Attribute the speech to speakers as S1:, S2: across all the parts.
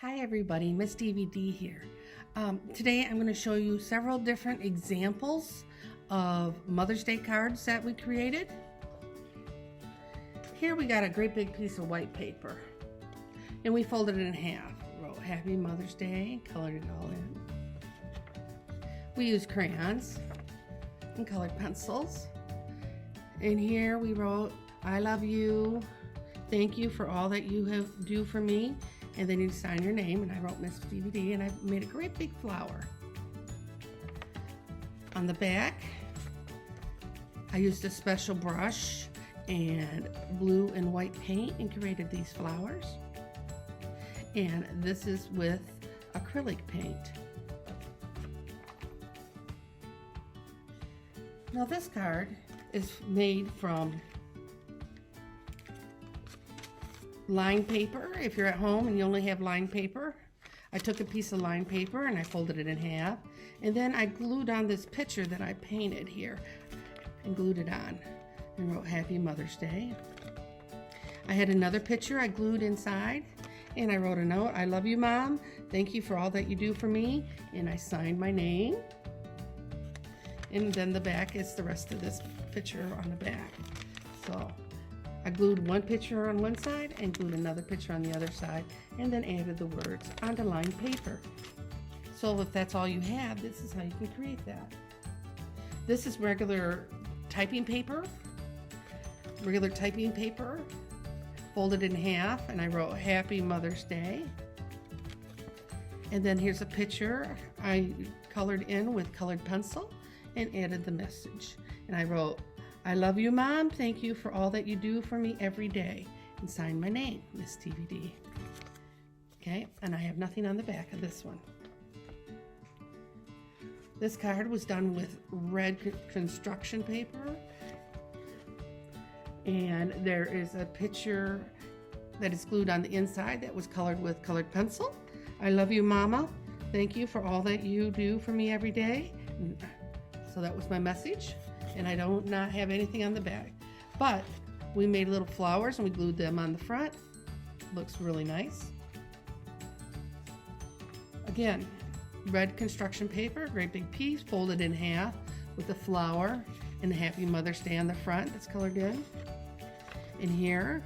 S1: Hi everybody, Miss DVD here. Today I'm going to show you several different examples of Mother's Day cards that we created. Here we got a great big piece of white paper and we folded it in half. Wrote Happy Mother's Day, colored it all in. We used crayons and colored pencils. And here we wrote, I love you, thank you for all that you do for me. And then you sign your name, and I wrote Miss DVD, and I made a great big flower. On the back, I used a special brush and blue and white paint and created these flowers. And this is with acrylic paint. Now this card is made from lined paper. If you're at home and you only have lined paper, I took a piece of lined paper and I folded it in half, and then I glued on this picture that I painted here and glued it on and wrote Happy Mother's Day. I had another picture I glued inside and I wrote a note, I love you Mom, thank you for all that you do for me, and I signed my name. And then the back is the rest of this picture on the back. So I glued one picture on one side and glued another picture on the other side, and then added the words onto lined paper. So if that's all you have, this is how you can create that. This is regular typing paper, folded in half, and I wrote Happy Mother's Day. And then here's a picture I colored in with colored pencil and added the message. And I wrote, I love you, Mom. Thank you for all that you do for me every day. And signed my name, Miss DVD. Okay, and I have nothing on the back of this one. This card was done with red construction paper. And there is a picture that is glued on the inside that was colored with colored pencil. I love you, Mama. Thank you for all that you do for me every day. So that was my message. And I don't not have anything on the back, but we made little flowers and we glued them on the front. Looks really nice. Again, red construction paper, great big piece, folded in half with the flower and the Happy Mother's Day on the front that's colored in. And here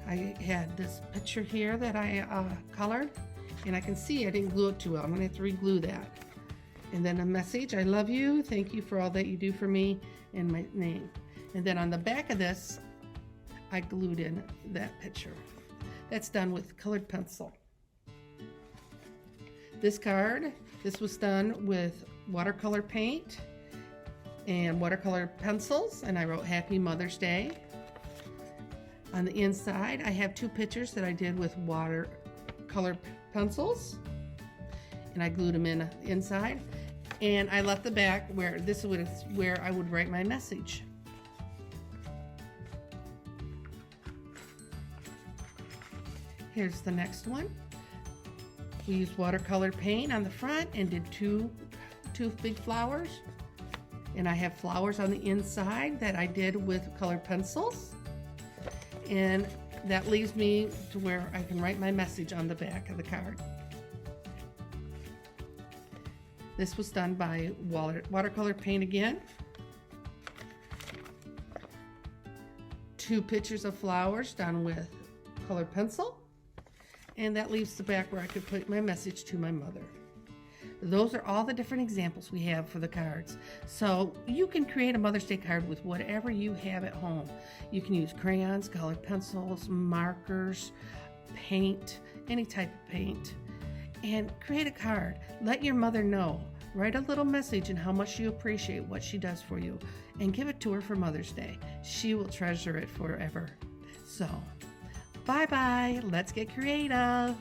S1: I had this picture here that I colored, and I can see I didn't glue it too well. I'm gonna have to re-glue that. And then a message, I love you, thank you for all that you do for me, and my name. And then on the back of this, I glued in that picture. That's done with colored pencil. This card, this was done with watercolor paint and watercolor pencils, and I wrote Happy Mother's Day. On the inside, I have two pictures that I did with watercolor pencils, and I glued them in inside. And I left the back where this is where I would write my message. Here's the next one. We used watercolor paint on the front and did two big flowers. And I have flowers on the inside that I did with colored pencils. And that leaves me to where I can write my message on the back of the card. This was done by watercolor paint again. Two pictures of flowers done with colored pencil. And that leaves the back where I could put my message to my mother. Those are all the different examples we have for the cards. So you can create a Mother's Day card with whatever you have at home. You can use crayons, colored pencils, markers, paint, any type of paint. And create a card. Let your mother know. Write a little message and how much you appreciate what she does for you, and give it to her for Mother's Day. She will treasure it forever. So, bye-bye. Let's get creative.